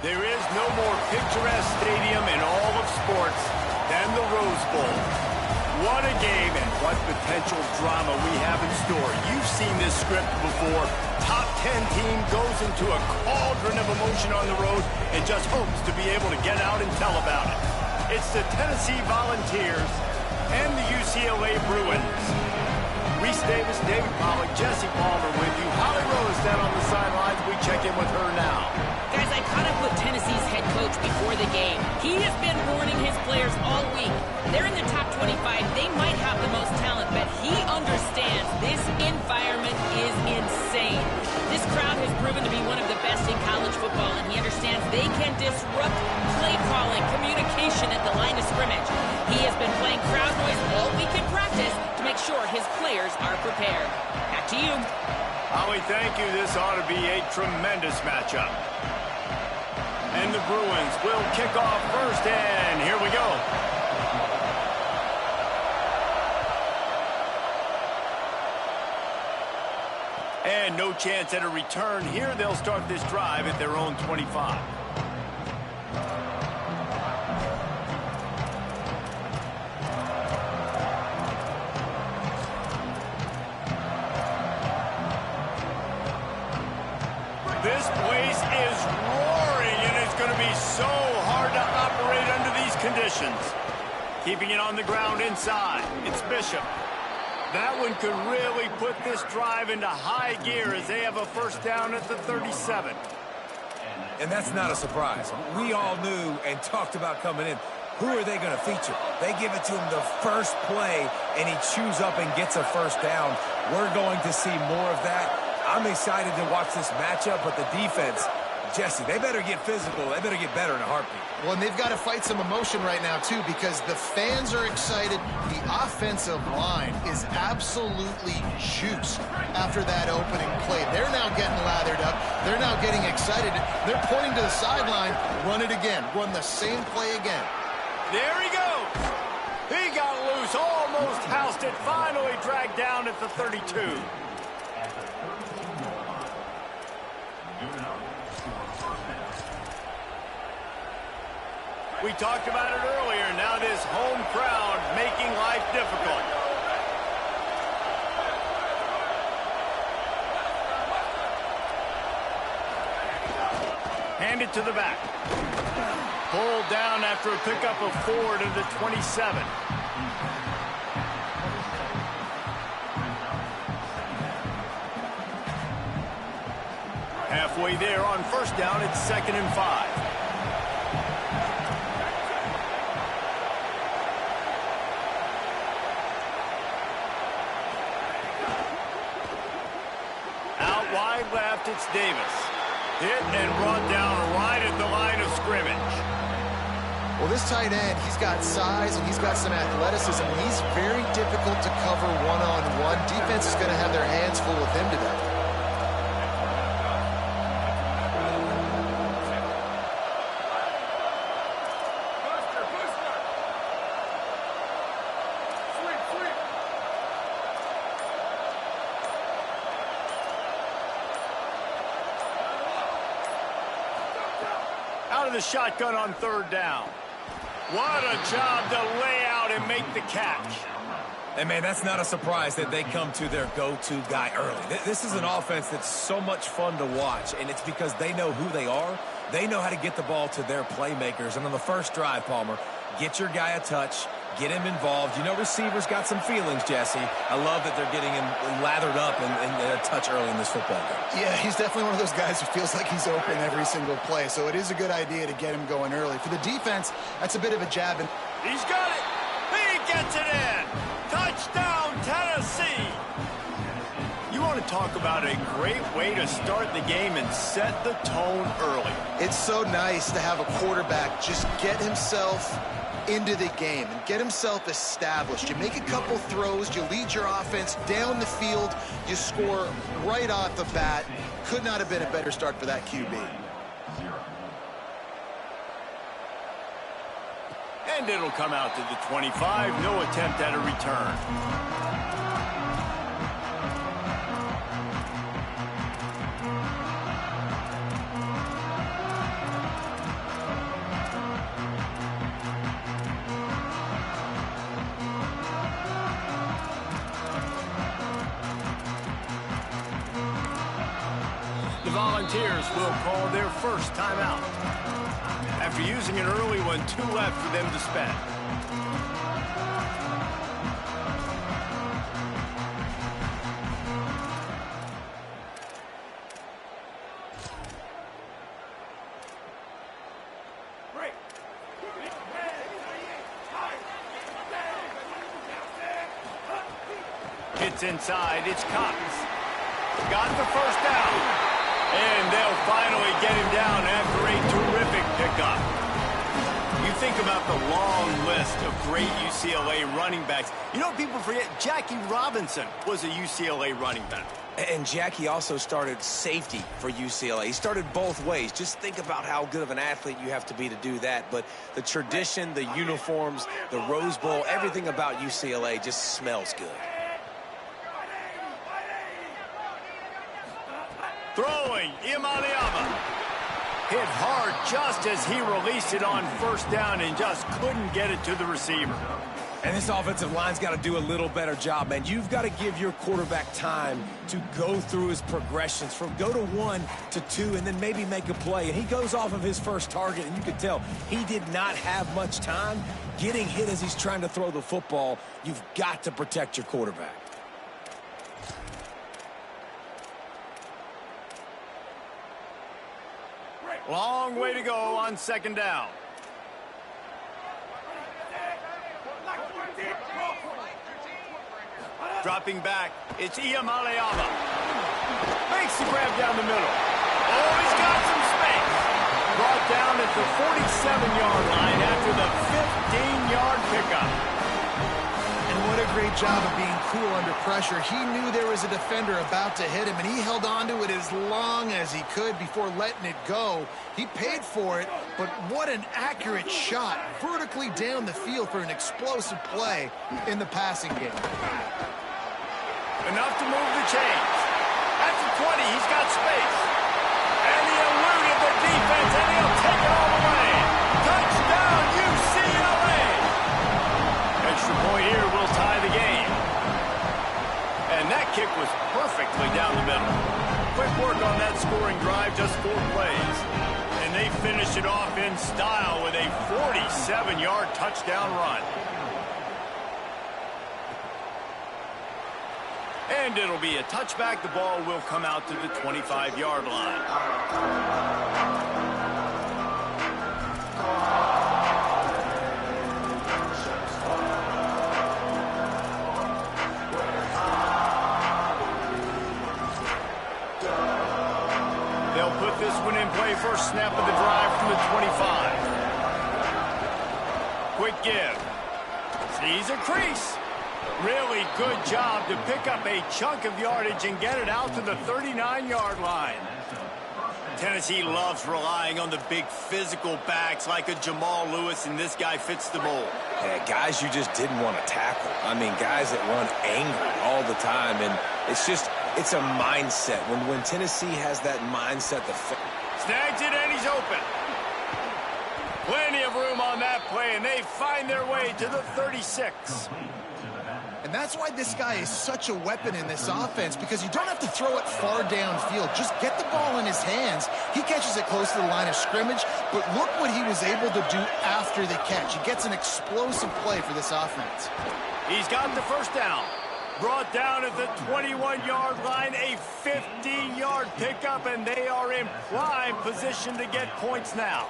There is no more picturesque stadium in all of sports than the Rose Bowl. What a game and what potential drama we have in store. You've seen this script before. Top 10 team goes into a cauldron of emotion on the road and just hopes to be able to get out and tell about it. It's the Tennessee Volunteers and the UCLA Bruins. Reese Davis, David Pollack, Jesse Palmer with you. Holly Rose down on the sidelines. We check in with her now. Guys, I caught up with Tennessee's head coach before the game. He has been warning his players all week. They're in the top 25. They might have the most talent, but he understands this environment is insane. This crowd has proven to be one of the best in college football, and he understands they can disrupt play calling, communication at the line of scrimmage. He has been playing crowd noise all week in practice to make sure his players are prepared. Back to you. Holly, thank you. This ought to be a tremendous matchup. And the Bruins will kick off first, and here we go. And no chance at a return here. They'll start this drive at their own 25. This place is roaring, and it's going to be so hard to operate under these conditions. Keeping it on the ground inside. It's Bishop. That one could really put this drive into high gear as they have a first down at the 37. And that's not a surprise. We all knew and talked about coming in. Who are they going to feature? They give it to him the first play, and he chews up and gets a first down. We're going to see more of that. I'm excited to watch this matchup, but the defense, Jesse, they better get physical. They better get better in a heartbeat. Well, and they've got to fight some emotion right now, too, because the fans are excited. The offensive line is absolutely juiced after that opening play. They're now getting lathered up. They're now getting excited. They're pointing to the sideline. Run it again. Run the same play again. There he goes. He got loose, almost housed it, finally dragged down at the 32. We talked about it earlier. Now this home crowd making life difficult. Hand it to the back. Pulled down after a pickup of 4 to the 27. Halfway there on first down, it's 2nd and 5. Left, it's Davis. Hit and brought down right at the line of scrimmage. Well, this tight end, he's got size and he's got some athleticism. He's very difficult to cover one-on-one. Defense is going to have their hands full with him today. Out of the shotgun on 3rd down. What a job to lay out and make the catch. And, man, that's not a surprise that they come to their go-to guy early. This is an offense that's so much fun to watch, and it's because they know who they are. They know how to get the ball to their playmakers. And on the first drive, Palmer, get your guy a touch, get him involved. You know receivers got some feelings, Jesse. I love that they're getting him lathered up and a touch early in this football game. Yeah, he's definitely one of those guys who feels like he's open every single play. So it is a good idea to get him going early. For the defense, that's a bit of a jab. He's got it. He gets it in. Touchdown, Tennessee. You want to talk about a great way to start the game and set the tone early. It's so nice to have a quarterback just get himself into the game and get himself established. You make a couple throws, you lead your offense down the field, you score right off the bat. Could not have been a better start for that QB. And it'll come out to the 25. No attempt at a return. Volunteers will call their first timeout. After using an early one, 2 left for them to spend. It's inside. It's Cox. Got the first down. And they'll finally get him down after a terrific pickup. You think about the long list of great UCLA running backs. You know, people forget Jackie Robinson was a UCLA running back. And Jackie also started safety for UCLA. He started both ways. Just think about how good of an athlete you have to be to do that. But the tradition, the uniforms, the Rose Bowl, everything about UCLA just smells good. Throwing, Iamaleava. Hit hard just as he released it on first down and just couldn't get it to the receiver. And this offensive line's got to do a little better job, man. You've got to give your quarterback time to go through his progressions from go to 1 to 2 and then maybe make a play. And he goes off of his first target, and you can tell he did not have much time getting hit as he's trying to throw the football. You've got to protect your quarterback. Long way to go on second down. Dropping back, it's Iamaleava. Makes the grab down the middle. Oh, he's got some space. Brought down at the 47-yard line after the 15-yard pickup. And what a great job of being cool under pressure. He knew there was a defender about to hit him, and he held on to it as long as he could before letting it go. He paid for it, but what an accurate shot vertically down the field for an explosive play in the passing game. Enough to move the chains. At the 20, he's got space. And he eluded the defense, and he'll take it all the way. Touchdown, UCLA! Extra point here will tie the game. And that kick was perfectly down the middle. Quick work on that scoring drive, just 4 plays. And they finish it off in style with a 47-yard touchdown run. And it'll be a touchback. The ball will come out to the 25-yard line. They'll put this one in play first snap of the drive from the 25. Quick give. Sees a crease. Really good job to pick up a chunk of yardage and get it out to the 39-yard line. Tennessee loves relying on the big physical backs like a Jamal Lewis, and this guy fits the mold. Yeah, guys you just didn't want to tackle. I mean, guys that run angry all the time, and it's a mindset. When Tennessee has that mindset, snags it and he's open. Plenty of room on that play, and they find their way to the 36. And that's why this guy is such a weapon in this offense, because you don't have to throw it far downfield. Just get the ball in his hands. He catches it close to the line of scrimmage, but look what he was able to do after the catch. He gets an explosive play for this offense. He's got the first down. Brought down at the 21-yard line, a 50-yard pickup, and they are in prime position to get points now.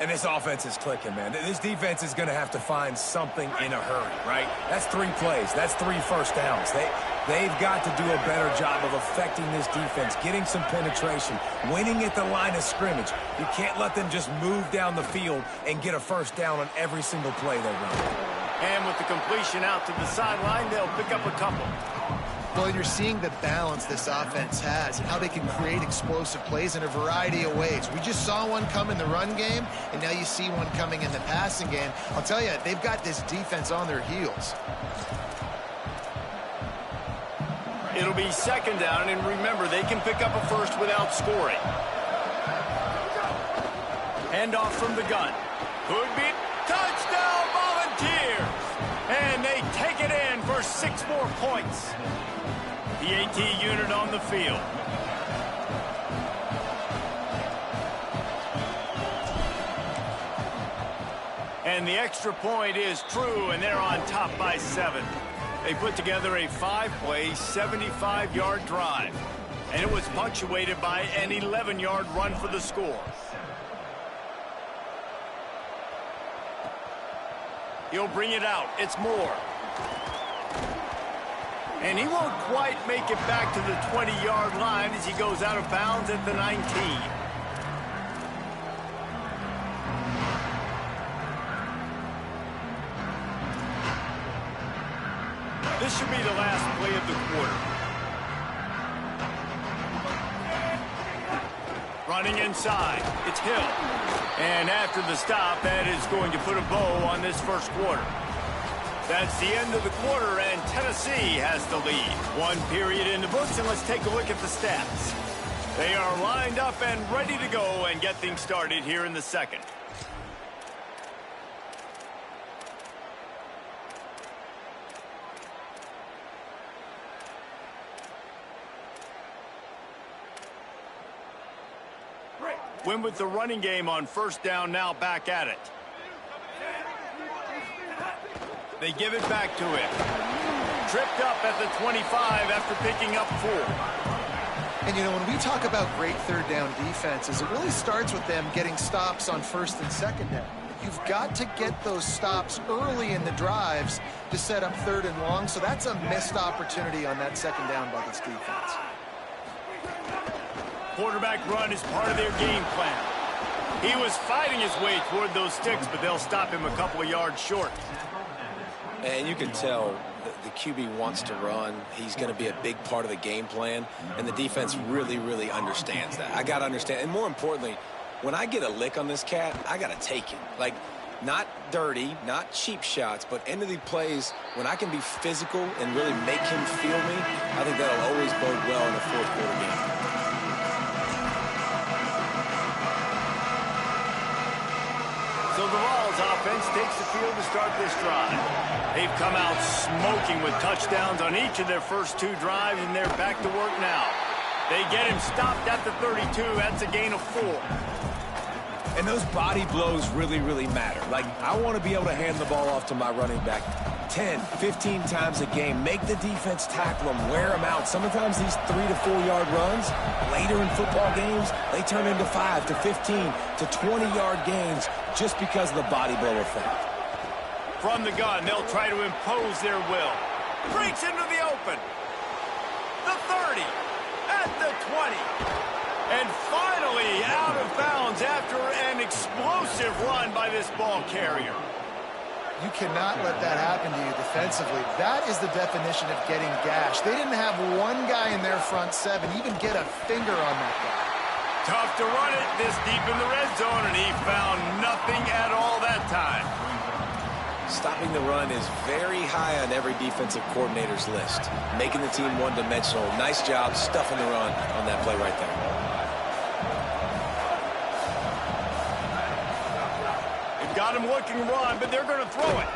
And this offense is clicking, man. This defense is going to have to find something in a hurry, right? That's 3 plays. That's 3 first downs. They've got to do a better job of affecting this defense, getting some penetration, winning at the line of scrimmage. You can't let them just move down the field and get a first down on every single play they run. And with the completion out to the sideline, they'll pick up a couple. Well, you're seeing the balance this offense has and how they can create explosive plays in a variety of ways. We just saw one come in the run game, and now you see one coming in the passing game. I'll tell you, they've got this defense on their heels. It'll be second down, and remember, they can pick up a first without scoring. Handoff from the gun. Could be touchdown, Volunteers! And they take it in for 6 more points. The AT unit on the field. And the extra point is true, and they're on top by 7. They put together a 5-play, 75-yard drive. And it was punctuated by an 11-yard run for the score. He'll bring it out. It's Moore. And he won't quite make it back to the 20-yard line as he goes out of bounds at the 19. This should be the last play of the quarter. Running inside, it's Hill. And after the stop, that is going to put a bow on this first quarter. That's the end of the quarter, and Tennessee has the lead. 1 period in the books, and let's take a look at the stats. They are lined up and ready to go and get things started here in the second. Win with the running game on first down, now back at it. They give it back to him. Tripped up at the 25 after picking up 4. And, you know, when we talk about great third down defenses, it really starts with them getting stops on first and second down. You've got to get those stops early in the drives to set up third and long, so that's a missed opportunity on that second down by this defense. Quarterback run is part of their game plan. He was fighting his way toward those sticks, but they'll stop him a couple of yards short. And you can tell the QB wants to run. He's going to be a big part of the game plan, and the defense really, really understands that. I got to understand, and more importantly, when I get a lick on this cat, I got to take it. Like, not dirty, not cheap shots, but end of the plays, when I can be physical and really make him feel me, I think that'll always bode well in a fourth quarter game. So the Vols offense takes the field to start this drive. They've come out smoking with touchdowns on each of their first 2 drives, and they're back to work now. They get him stopped at the 32. That's a gain of 4. And those body blows really, really matter. Like, I want to be able to hand the ball off to my running back 10, 15 times a game. Make the defense tackle them, wear them out. Sometimes these 3 to 4 yard runs, later in football games, they turn into 5 to 15 to 20 yard gains just because of the body blow effect. From the gun, they'll try to impose their will. Breaks into the open. The 30, at the 20. And finally out of bounds after an explosive run by this ball carrier. You cannot let that happen to you defensively. That is the definition of getting gashed. They didn't have one guy in their front 7 even get a finger on that guy. Tough to run it this deep in the red zone, and he found nothing at all that time. Stopping the run is very high on every defensive coordinator's list. Making the team one-dimensional. Nice job stuffing the run on that play right there. They've got him looking run, but they're going to throw it.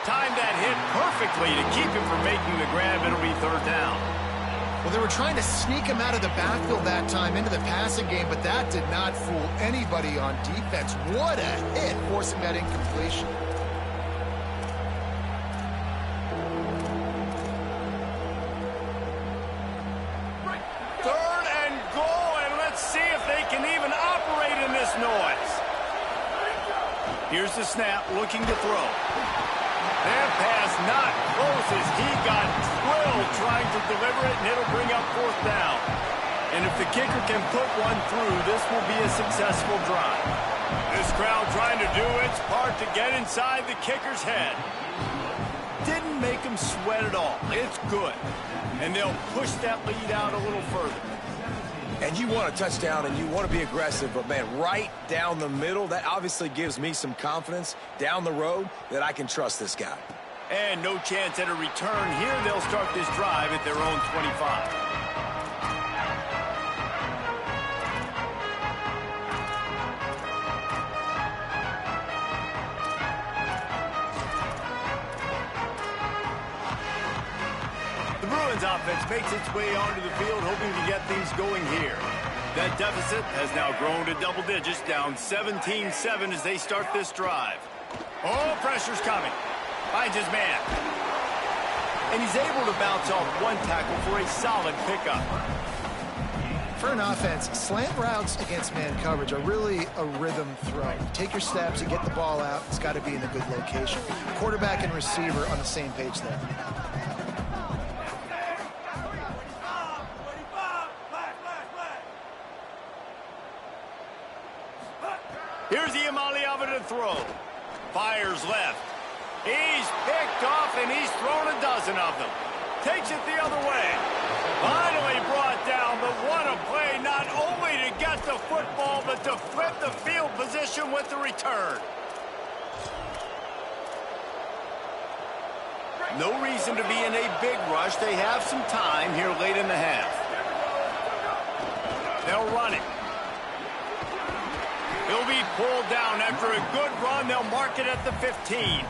Timed that hit perfectly to keep him from making the grab. It'll be third down. Well, they were trying to sneak him out of the backfield that time into the passing game, but that did not fool anybody on defense. What a hit, forcing that incompletion. Third and goal, and let's see if they can even operate in this noise. Here's the snap, looking to throw. That pass not close as he got drilled trying to deliver it, and it'll bring up fourth down. And if the kicker can put one through, this will be a successful drive. This crowd trying to do its part to get inside the kicker's head. Didn't make him sweat at all. It's good. And they'll push that lead out a little further. And you want a touchdown and you want to be aggressive, but, man, right down the middle, that obviously gives me some confidence down the road that I can trust this guy. And no chance at a return here. They'll start this drive at their own 25. The Bruins offense makes its way onto the field, hoping to get things going here. That deficit has now grown to double digits, down 17-7 as they start this drive. Oh, pressure's coming. Finds his man. And he's able to bounce off one tackle for a solid pickup. For an offense, slant routes against man coverage are really a rhythm throw. Take your steps, you get the ball out, it's got to be in a good location. Quarterback and receiver on the same page there. Here's Iamaleava to throw. Fires left. He's picked off, and he's thrown a dozen of them. Takes it the other way. Finally brought down, but what a play, not only to get the football, but to flip the field position with the return. No reason to be in a big rush. They have some time here late in the half. They'll run it. He'll be pulled down after a good run. They'll mark it at the 15.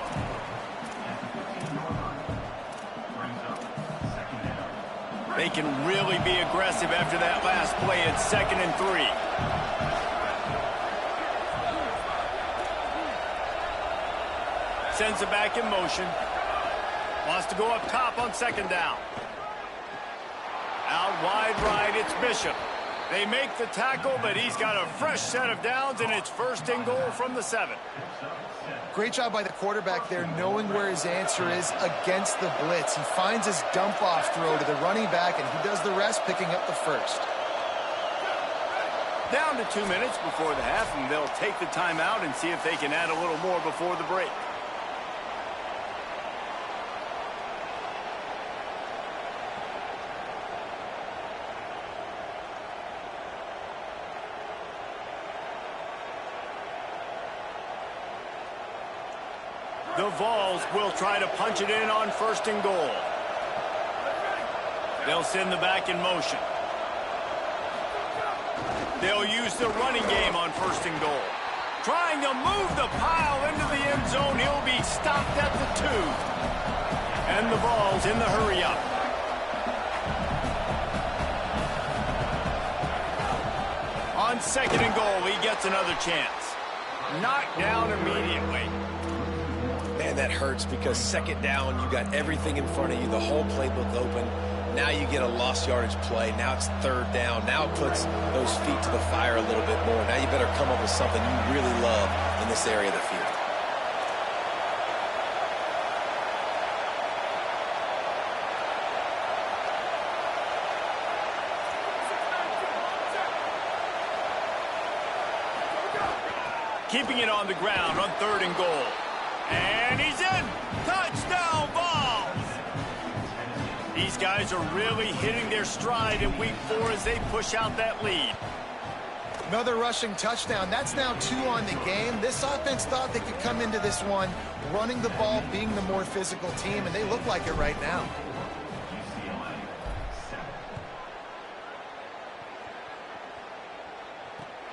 They can really be aggressive after that last play at 2nd and 3. Sends it back in motion. Wants to go up top on 2nd down. Out wide right, it's Bishop. They make the tackle, but he's got a fresh set of downs, and it's 1st and goal from the 7. Great job by the quarterback there, knowing where his answer is against the blitz. He finds his dump-off throw to the running back, and he does the rest, picking up the 1st. Down to 2 minutes before the half, and they'll take the timeout and see if they can add a little more before the break. The Vols will try to punch it in on 1st and goal. They'll send the back in motion. They'll use the running game on 1st and goal. Trying to move the pile into the end zone. He'll be stopped at the 2. And the Vols in the hurry up. On 2nd and goal, he gets another chance. Knocked down immediately. Man, that hurts because 2nd down, you got everything in front of you, the whole playbook open. Now you get a lost yardage play. Now it's 3rd down. Now it puts those feet to the fire a little bit more. Now you better come up with something you really love in this area of the field. Keeping it on the ground on 3rd and goal. And he's in. Touchdown, Vols! These guys are really hitting their stride in week 4 as they push out that lead. Another rushing touchdown. That's now 2 on the game. This offense thought they could come into this one running the ball, being the more physical team, and they look like it right now.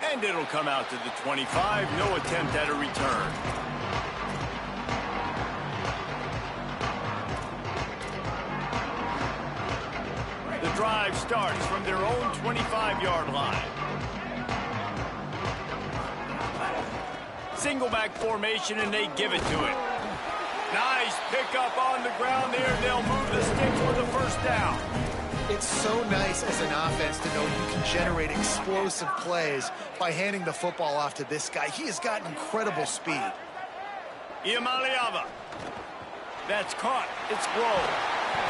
And it'll come out to the 25. No attempt at a return. The drive starts from their own 25-yard line. Single back formation, and they give it to it. Nice pickup on the ground there. They'll move the sticks with a 1st down. It's so nice as an offense to know you can generate explosive plays by handing the football off to this guy. He has got incredible speed. Iamaleava. That's caught. It's Grove.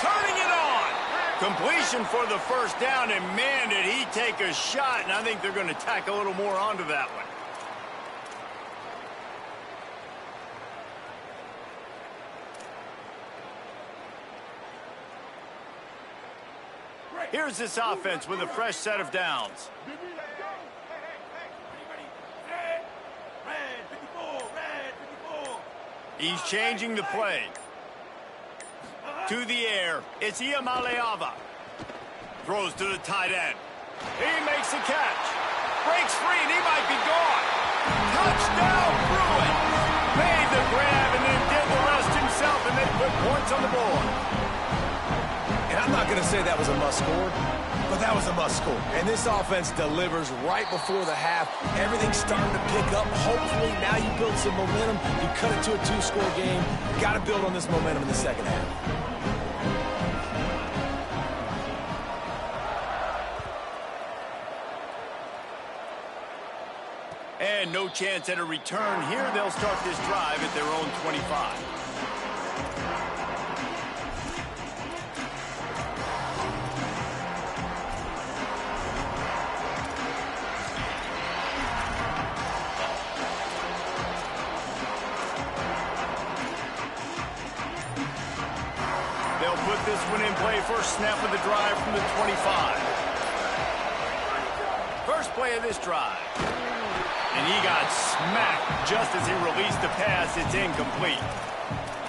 Turning it on. Completion for the 1st down, and man, did he take a shot, and I think they're going to tack a little more onto that one. Here's this offense with a fresh set of downs. He's changing the play. To the air, it's Iamaleava. Throws to the tight end. He makes a catch. Breaks free, and he might be gone. Touchdown, Bruin. Made the grab and then did the rest himself, and they put points on the board. And I'm not going to say that was a must score, but but that was a must score. And this offense delivers right before the half. Everything's starting to pick up. Hopefully now you build some momentum. You cut it to a 2-score game. Got to build on this momentum in the second half. And no chance at a return here. They'll start this drive at their own 25. They'll put this one in play. First snap of the drive from the 25. First play of this drive. And he got smacked just as he released the pass. It's incomplete.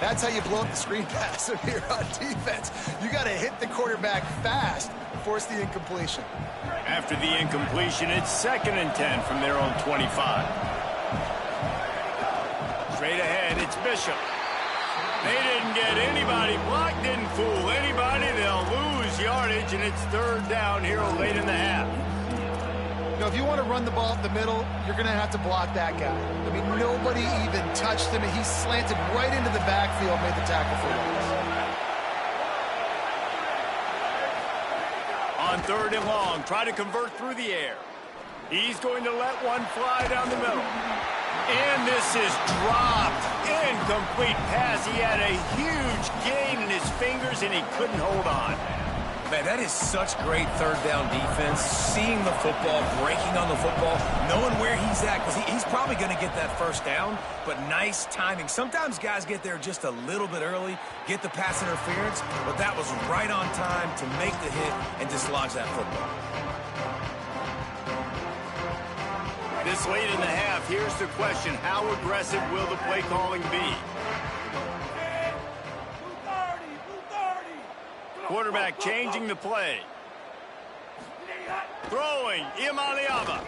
That's how you blow up the screen pass here on defense. You got to hit the quarterback fast, force the incompletion. After the incompletion, it's 2nd and 10 from their own 25. Straight ahead, it's Bishop. They didn't get anybody blocked, didn't fool anybody. They'll lose yardage, and it's 3rd down here late in the half. You know, if you want to run the ball up the middle, you're going to have to block that guy. I mean, nobody even touched him. He slanted right into the backfield, made the tackle for loss. On 3rd and long, try to convert through the air. He's going to let one fly down the middle. And this is dropped. Incomplete pass. He had a huge gain in his fingers, and he couldn't hold on. Man, that is such great 3rd down defense. Seeing the football, breaking on the football, knowing where he's at, because he's probably going to get that 1st down, but nice timing. Sometimes guys get there just a little bit early, get the pass interference, but that was right on time to make the hit and dislodge that football. This late in the half, here's the question. How aggressive will the play calling be? Quarterback changing the play. Throwing, Iamaleava.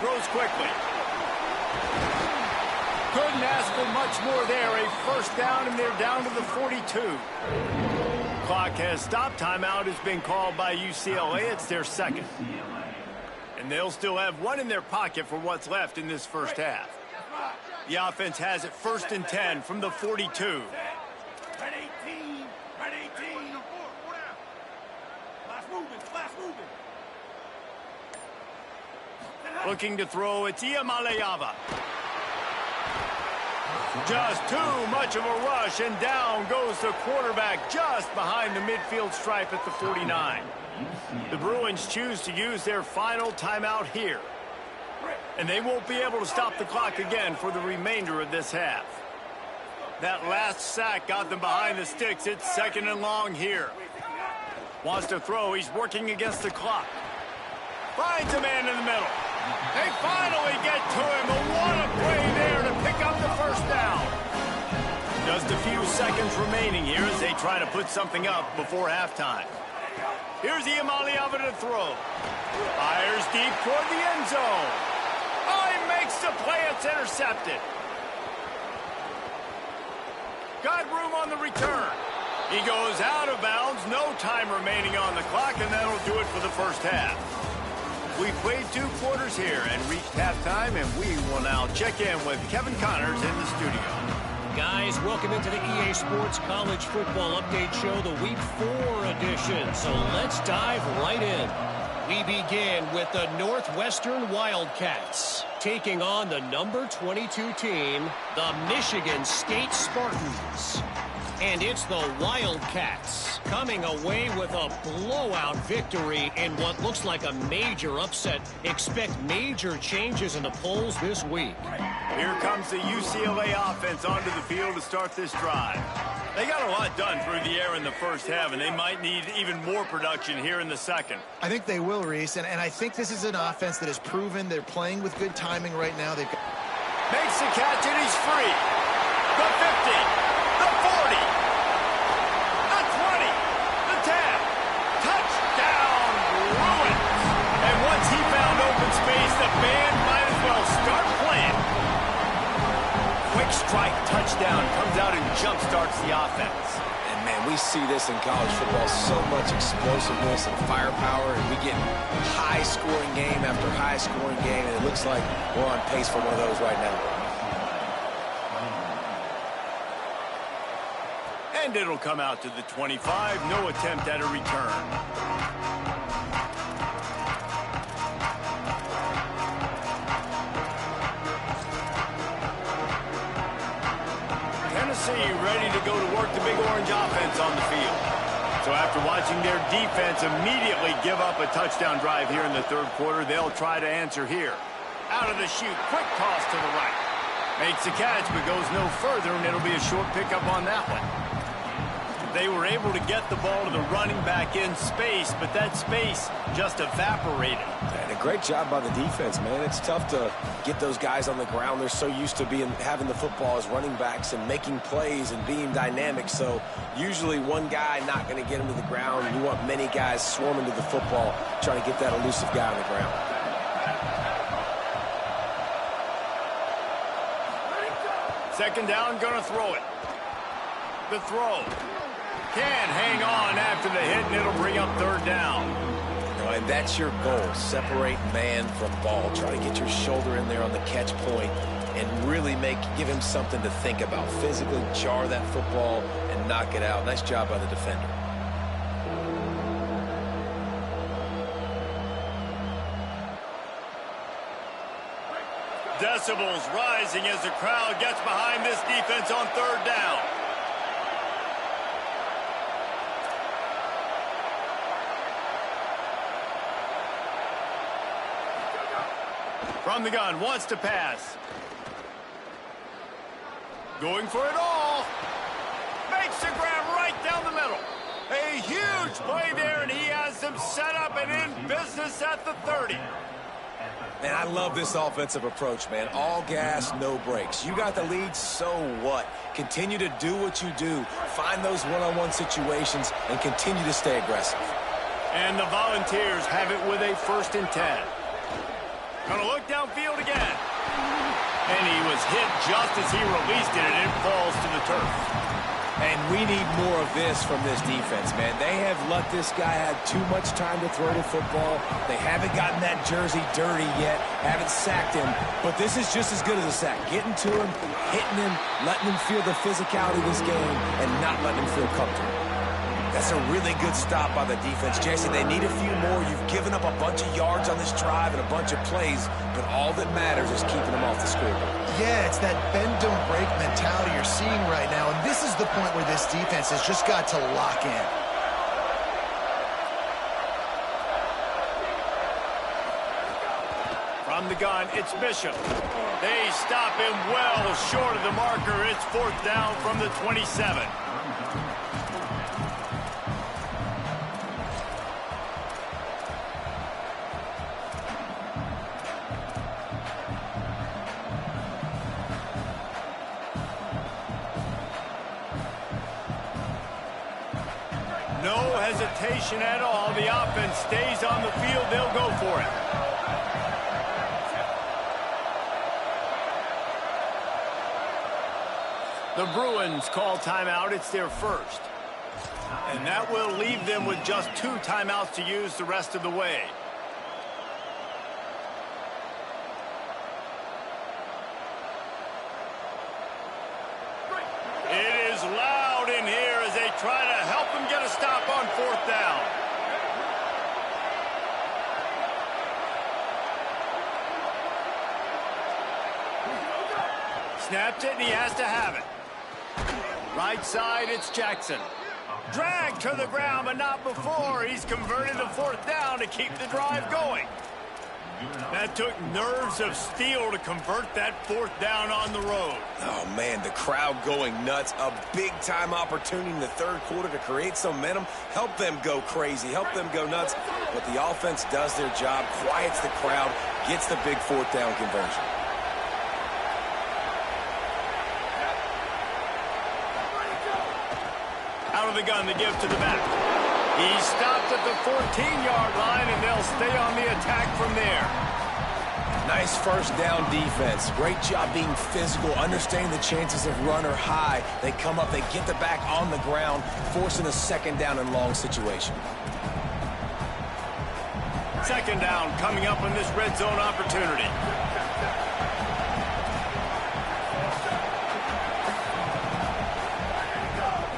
Throws quickly. Couldn't ask for much more there. A 1st down, and they're down to the 42. Clock has stopped. Timeout has been called by UCLA. It's their 2nd. And they'll still have one in their pocket for what's left in this 1st half. The offense has it 1st and 10 from the 42. Looking to throw, it's Iamaleava. Just too much of a rush, and down goes the quarterback just behind the midfield stripe at the 49. The Bruins choose to use their final timeout here. And they won't be able to stop the clock again for the remainder of this half. That last sack got them behind the sticks. It's 2nd and long here. Wants to throw. He's working against the clock. Finds a man in the middle. They finally get to him. But what a play there to pick up the 1st down. Just a few seconds remaining here as they try to put something up before halftime. Here's Iamaleava to throw. Fires deep toward the end zone. Oh, he makes the play. It's intercepted. Got room on the return. He goes out of bounds. No time remaining on the clock, and that'll do it for the 1st half. We played 2 quarters here and reached halftime, and we will now check in with Kevin Connors in the studio. Guys, welcome into the EA Sports College Football Update Show, the Week 4 edition. So let's dive right in. We begin with the Northwestern Wildcats taking on the number 22 team, the Michigan State Spartans. And it's the Wildcats coming away with a blowout victory in what looks like a major upset. Expect major changes in the polls this week. Here comes the UCLA offense onto the field to start this drive. They got a lot done through the air in the 1st half, and they might need even more production here in the 2nd. I think they will, Reese, and I think this is an offense that has proven they're playing with good timing right now. They've got... Makes the catch, and he's free. The 50, the 40, the 20, the 10. Touchdown, Bruins. And once he found open space, the band might as well start playing. Quick strike touchdown comes out and jump starts the offense. And Man, we see this in college football, so much explosiveness and firepower, and we get high-scoring game after high-scoring game, and it looks like we're on pace for one of those right now. And it'll come out to the 25. No attempt at a return. Tennessee ready to go to work the Big Orange offense on the field. So after watching their defense immediately give up a touchdown drive here in the third quarter, they'll try to answer here. Out of the chute, quick toss to the right. Makes the catch, but goes no further, and it'll be a short pickup on that one. They were able to get the ball to the running back in space, but that space just evaporated. And a great job by the defense, man. It's tough to get those guys on the ground. They're so used to having the football as running backs and making plays and being dynamic. So usually one guy not going to get him to the ground. You want many guys swarming to the football, trying to get that elusive guy on the ground. Second down, gonna throw it. The throw. Can't hang on after the hit, and it'll bring up third down. And that's your goal. Separate man from ball. Try to get your shoulder in there on the catch point and really give him something to think about. Physically jar that football and knock it out. Nice job by the defender. Decibels rising as the crowd gets behind this defense on third down. From the gun, wants to pass. Going for it all. Makes the grab right down the middle. A huge play there, and he has them set up and in business at the 30. Man, I love this offensive approach, man. All gas, no brakes. You got the lead, so what? Continue to do what you do. Find those one-on-one situations and continue to stay aggressive. And the Volunteers have it with a 1st and 10. Gonna look downfield again. And he was hit just as he released it, and it falls to the turf. And we need more of this from this defense, man. They have let this guy have too much time to throw the football. They haven't gotten that jersey dirty yet, haven't sacked him. But this is just as good as a sack. Getting to him, hitting him, letting him feel the physicality of this game, and not letting him feel comfortable. That's a really good stop by the defense. Jesse, they need a few more. You've given up a bunch of yards on this drive and a bunch of plays, but all that matters is keeping them off the scoreboard. Yeah, it's that bend, don't break mentality you're seeing right now, and this is the point where this defense has just got to lock in. From the gun, it's Bishop. They stop him well short of the marker. It's 4th down from the 27. No hesitation at all. The offense stays on the field. They'll go for it. The Bruins call timeout. It's their first. And that will leave them with just 2 timeouts to use the rest of the way. It is loud in here as they try to help him get a stop on 4th down. Snaps it, and he has to have it. Right side, it's Jackson. Dragged to the ground, but not before. He's converted the 4th down to keep the drive going. That took nerves of steel to convert that 4th down on the road. Oh, man, the crowd going nuts. A big-time opportunity in the third quarter to create some momentum, help them go crazy, help them go nuts. But the offense does their job, quiets the crowd, gets the big 4th down conversion. Out of the gun, the give to the back. He stopped at the 14-yard line, and they'll stay on the attack from there. Nice first down defense. Great job being physical, understanding the chances of run are high. They come up, they get the back on the ground, forcing a second down and long situation. Second down coming up on this red zone opportunity.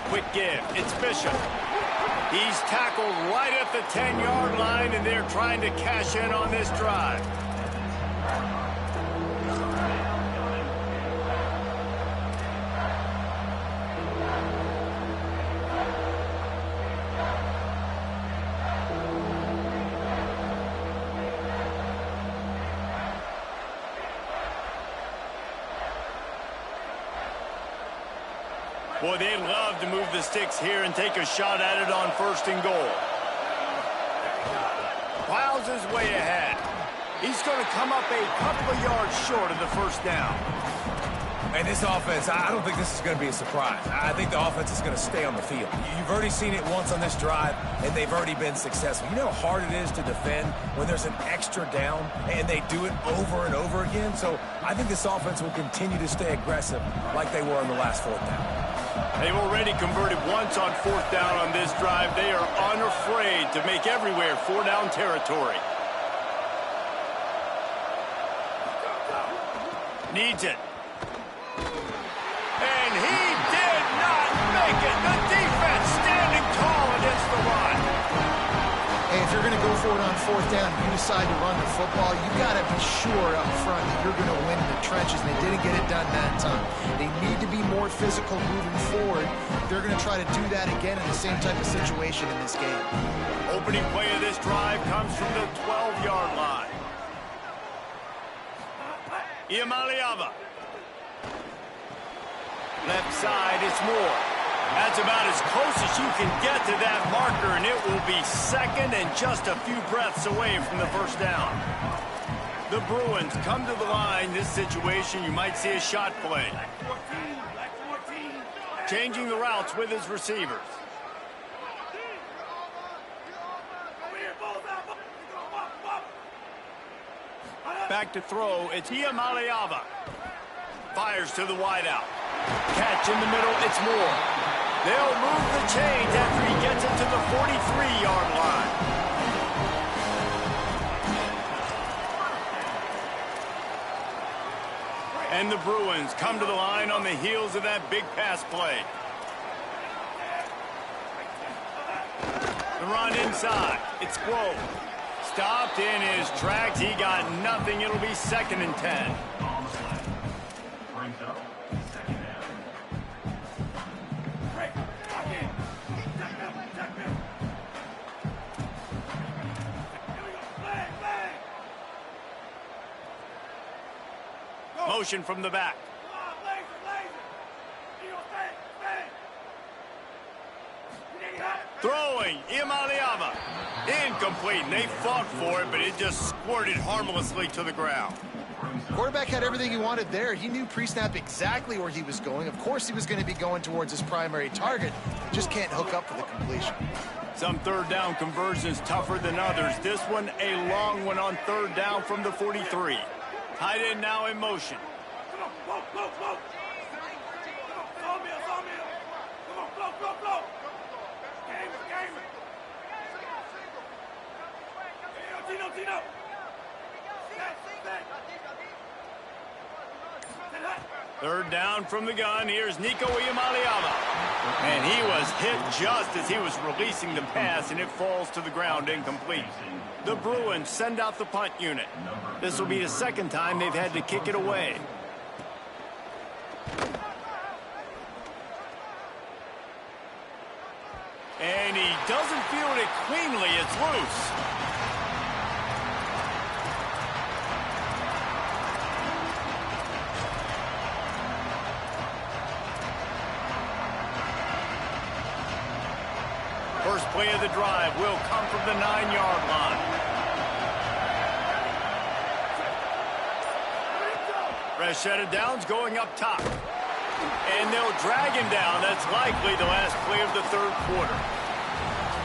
Quick give. It's Bishop. He's tackled right at the 10-yard line, and they're trying to cash in on this drive. Boy, they'd love to move the sticks here and take a shot at it on 1st and goal. Plows his way ahead. He's going to come up a couple of yards short of the first down. And this offense, I don't think this is going to be a surprise. I think the offense is going to stay on the field. You've already seen it once on this drive, and they've already been successful. You know how hard it is to defend when there's an extra down, and they do it over and over again? So I think this offense will continue to stay aggressive like they were on the last 4th down. They've already converted once on 4th down on this drive. They are unafraid to make everywhere 4-down territory. Needs it. And he did not make it. The defense standing tall against the run. Hey, if you're going to go for it on 4th down, you decide to run the football, you got to be sure up front that you're going to win in the trenches. And they didn't get it done that time. They need to be more physical moving forward. They're going to try to do that again in the same type of situation in this game. Opening play of this drive comes from the 12-yard line. Iamaleava. Left side, it's Moore. That's about as close as you can get to that marker, and it will be 2nd and just a few breaths away from the first down. The Bruins come to the line. This situation, you might see a shot play. Changing the routes with his receivers. Back to throw, it's Iamaleava. Fires to the wideout. Catch in the middle, it's Moore. They'll move the chains after he gets it to the 43-yard line. And the Bruins come to the line on the heels of that big pass play. The run inside. It's Grove. Stopped in his tracks. He got nothing. It'll be 2nd and 10. Motion from the back. Throwing, Iamaleava. Incomplete, and they fought for it, but it just squirted harmlessly to the ground. Quarterback had everything he wanted there. He knew pre-snap exactly where he was going. Of course he was going to be going towards his primary target. Just can't hook up for the completion. Some 3rd down conversions tougher than others. This one, a long one on 3rd down from the 43. Tight end now in motion. Come on, flow. Tino. Third down from the gun. Here's Nico Iamaleava. And he was hit just as he was releasing the pass, and it falls to the ground incomplete. The Bruins send out the punt unit. This will be the 2nd time they've had to kick it away. And he doesn't field it cleanly. It's loose. First play of the drive will come from the 9-yard line. Rashad Downs going up top. And they'll drag him down. That's likely the last play of the 3rd quarter.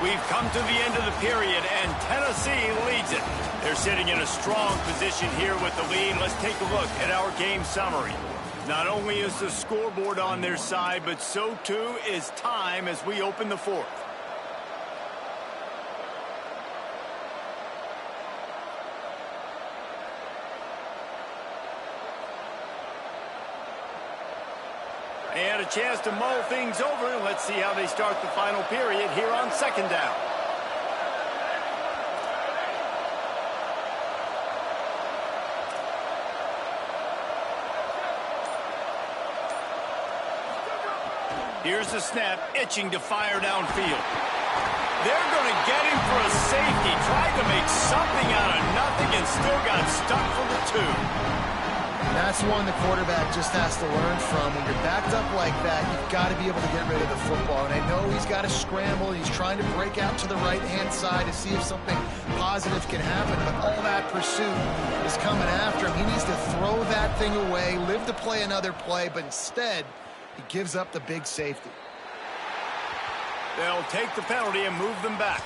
We've come to the end of the period, and Tennessee leads it. They're sitting in a strong position here with the lead. Let's take a look at our game summary. Not only is the scoreboard on their side, but so too is time as we open the fourth. And a chance to mull things over. Let's see how they start the final period here on second down. Here's the snap, itching to fire downfield. They're going to get him for a safety. Tried to make something out of nothing and still got stuck for the 2. And that's one the quarterback just has to learn from. When you're backed up like that, you've got to be able to get rid of the football. And I know he's got to scramble. He's trying to break out to the right-hand side to see if something positive can happen. But all that pursuit is coming after him. He needs to throw that thing away, live to play another play, but instead, he gives up the big safety. They'll take the penalty and move them back.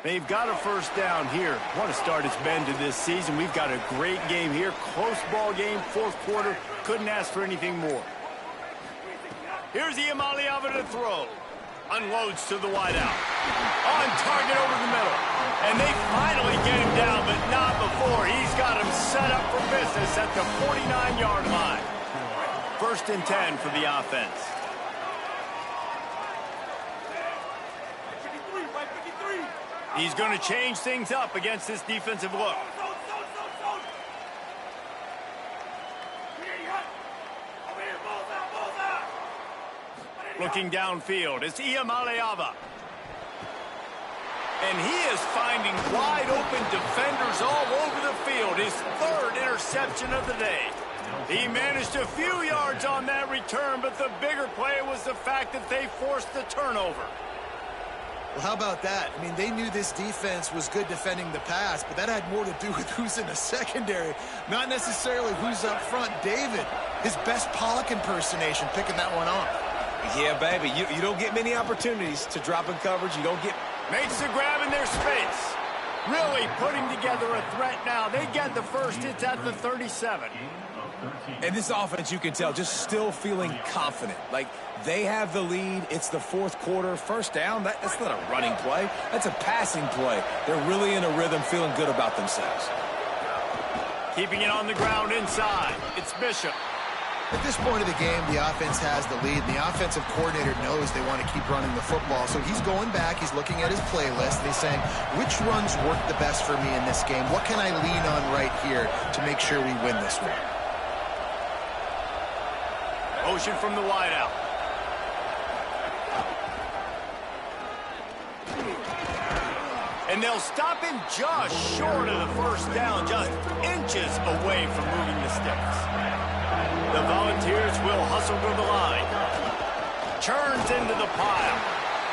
They've got a first down here. What a start it's been to this season. We've got a great game here. Close ball game, fourth quarter. Couldn't ask for anything more. Here's Iamaleava to throw. Unloads to the wideout. On target over the middle. And they finally get him down, but not before. He's got him set up for business at the 49-yard line. First and 10 for the offense. He's going to change things up against this defensive look. Looking downfield, it's Iamaleava. And he is finding wide open defenders all over the field. His third interception of the day. He managed a few yards on that return, but the bigger play was the fact that they forced the turnover. Well, how about that? I mean, they knew this defense was good defending the pass, but that had more to do with who's in the secondary, not necessarily who's up front. David, his best Pollock impersonation, picking that one off. Yeah, baby, you don't get many opportunities to drop in coverage. You don't get... Makes the grab in their space. Really putting together a threat now. They get the first. It's at the 37. And this offense, you can tell, just still feeling confident. Like, they have the lead. It's the fourth quarter. First down, that's not a running play. That's a passing play. They're really in a rhythm, feeling good about themselves. Keeping it on the ground inside. It's Bishop. At this point of the game, the offense has the lead. The offensive coordinator knows they want to keep running the football. So he's going back. He's looking at his playlist. And he's saying, which runs work the best for me in this game? What can I lean on right here to make sure we win this one? Motion from the wideout. And they'll stop him just short of the first down, just inches away from moving the sticks. The Volunteers will hustle to the line. Turns into the pile.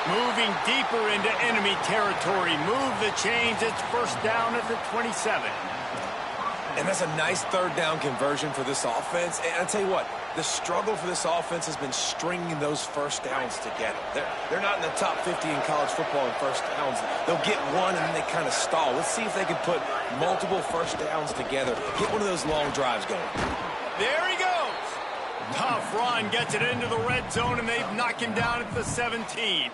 Moving deeper into enemy territory. Move the chains. It's first down at the 27. And that's a nice third down conversion for this offense. And I'll tell you what, the struggle for this offense has been stringing those first downs together. They're not in the top 50 in college football in first downs. They'll get one and then they kind of stall. Let's see if they can put multiple first downs together. Get one of those long drives going. There he goes. Tough run, gets it into the red zone, and they knock him down at the 17.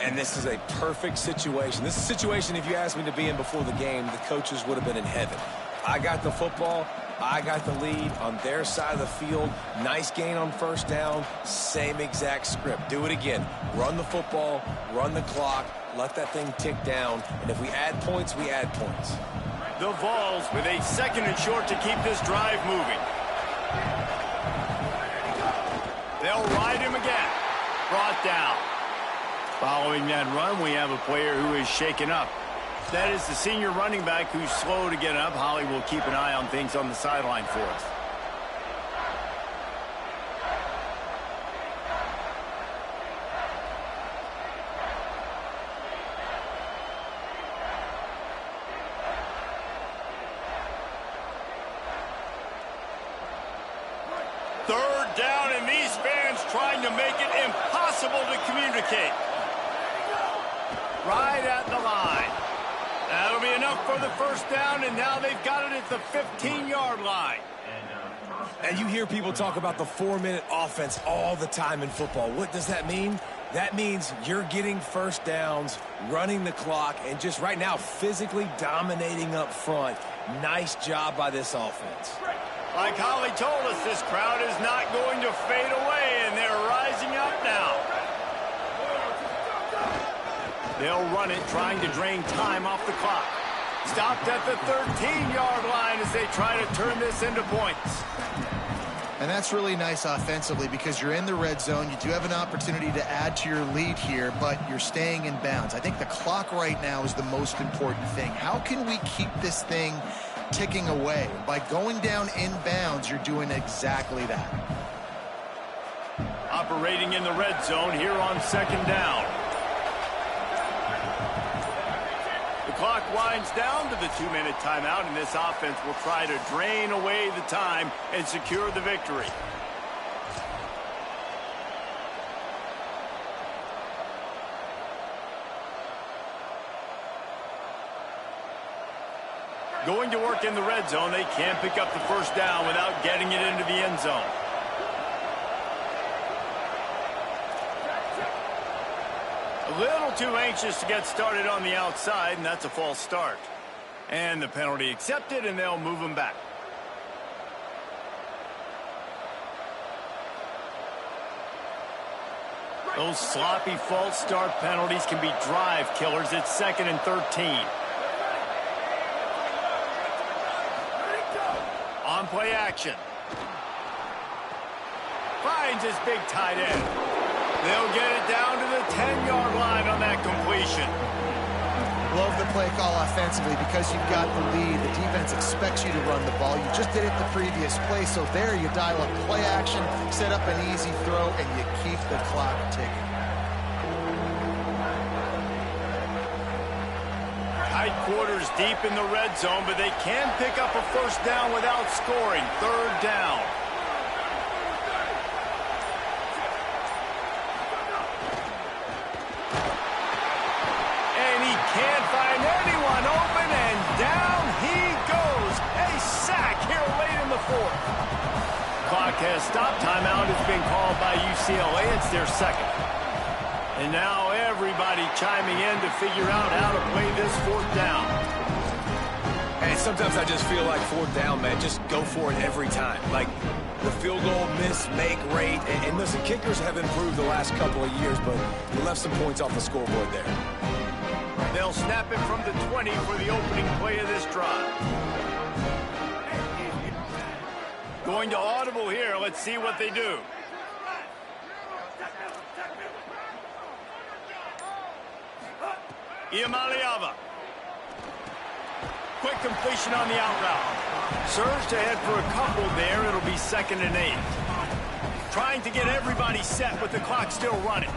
And this is a perfect situation. This is a situation, if you asked me to be in before the game, the coaches would have been in heaven. I got the football. I got the lead on their side of the field. Nice gain on first down. Same exact script. Do it again. Run the football, run the clock, let that thing tick down. And if we add points, we add points. The Vols with a second and short to keep this drive moving. They'll ride him again. Brought down. Following that run, we have a player who is shaken up. That is the senior running back who's slow to get up. Holly will keep an eye on things on the sideline for us. to make it impossible to communicate. Right at the line. That'll be enough for the first down, and now they've got it at the 15-yard line. And you hear people talk about the 4-minute offense all the time in football. What does that mean? That means you're getting first downs, running the clock, and just right now physically dominating up front. Nice job by this offense. Like Holly told us, this crowd is not going to fade away, and they're rising up now. They'll run it, trying to drain time off the clock. Stopped at the 13-yard line as they try to turn this into points. And that's really nice offensively because you're in the red zone. You do have an opportunity to add to your lead here, but you're staying in bounds. I think the clock right now is the most important thing. How can we keep this thing ticking away? By going down in bounds, you're doing exactly that. Operating in the red zone here on second down. The clock winds down to the 2-minute timeout, and this offense will try to drain away the time and secure the victory. Going to work in the red zone, they can't pick up the first down without getting it into the end zone. A little too anxious to get started on the outside, and that's a false start. And the penalty accepted, and they'll move him back. Those sloppy false start penalties can be drive killers. It's 2nd and 13. On play action. Finds his big tight end. They'll get it down to the 10-yard line on that completion. Love the play call offensively because you've got the lead. The defense expects you to run the ball. You just did it the previous play, so there you dial up play action, set up an easy throw, and you keep the clock ticking. Tight quarters deep in the red zone, but they can pick up a first down without scoring. 3rd down. Can't find anyone open, and down he goes. A sack here late in the 4th. Clock has stopped. Timeout has been called by UCLA. It's their 2nd. And now everybody chiming in to figure out how to play this 4th down. And sometimes I just feel like 4th down, man, just go for it every time. Like the field goal miss-make rate. And listen, kickers have improved the last couple of years, but they left some points off the scoreboard there. They'll snap it from the 20 for the opening play of this drive. Going to audible here. Let's see what they do. Iamaleava. Quick completion on the out route. Surged ahead for a couple there. It'll be 2nd and 8. Trying to get everybody set with the clock still running.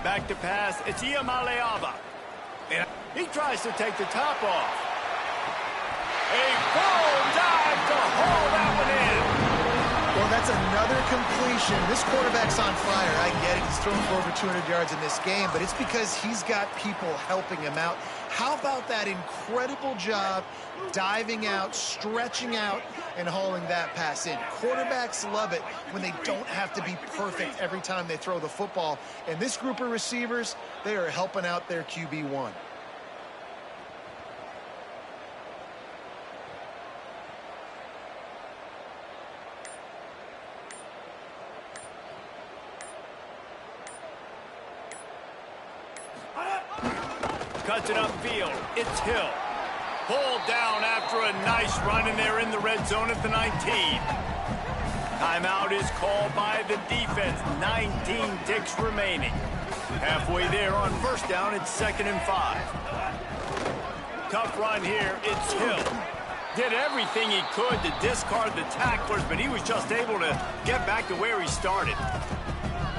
Back to pass. It's Iamaleava. And he tries to take the top off. A full dive to haul that one in. Well, that's another completion. This quarterback's on fire. I get it. He's thrown for over 200 yards in this game, but it's because he's got people helping him out. How about that incredible job diving out, stretching out, and hauling that pass in? Quarterbacks love it when they don't have to be perfect every time they throw the football. And this group of receivers, they are helping out their QB1. Cuts it upfield. It's Hill. Pulled down after a nice run, and they're in the red zone at the 19. Timeout is called by the defense. 19 ticks remaining. Halfway there on first down, it's 2nd and 5. Tough run here. It's Hill. Did everything he could to discard the tacklers, but he was just able to get back to where he started.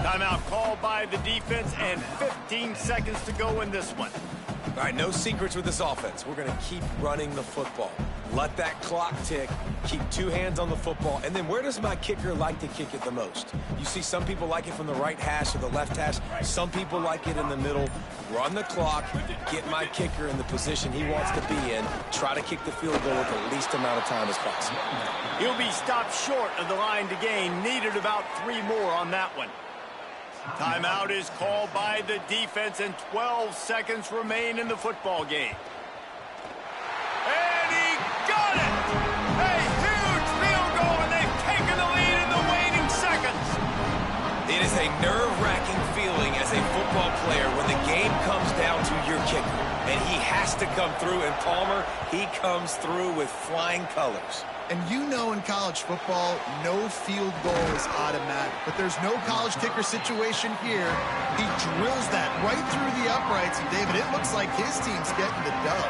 Timeout called by the defense, and 15 seconds to go in this one. All right, no secrets with this offense. We're going to keep running the football. Let that clock tick. keep two hands on the football, and then where does my kicker like to kick it the most? You see some people like it from the right hash or the left hash. Some people like it in the middle. Run the clock, get my kicker in the position he wants to be in, try to kick the field goal with the least amount of time as possible. He'll be stopped short of the line to gain. Needed about 3 more on that one. Timeout is called by the defense, and 12 seconds remain in the football game. And he got it! A huge field goal, and they've taken the lead in the waning seconds. It is a nerve-wracking feeling as a football player when the game comes down to your kicker. And he has to come through, and Palmer, he comes through with flying colors. And you know in college football, no field goal is automatic. But there's no college kicker situation here. He drills that right through the uprights. And, David, it looks like his team's getting the dub.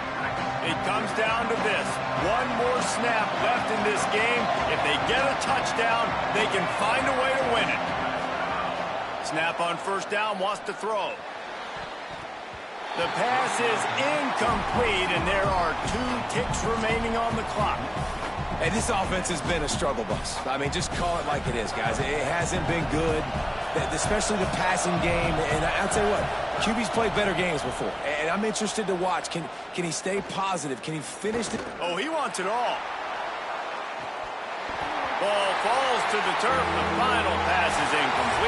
It comes down to this. One more snap left in this game. If they get a touchdown, they can find a way to win it. Snap on first down, wants to throw. The pass is incomplete, and there are 2 ticks remaining on the clock. And this offense has been a struggle bus. I mean, just call it like it is, guys. It hasn't been good, especially the passing game. And I'll tell you what, QB's played better games before. And I'm interested to watch. Can he stay positive? Can he finish the... Oh, he wants it all. Ball falls to the turf. The final pass is incomplete.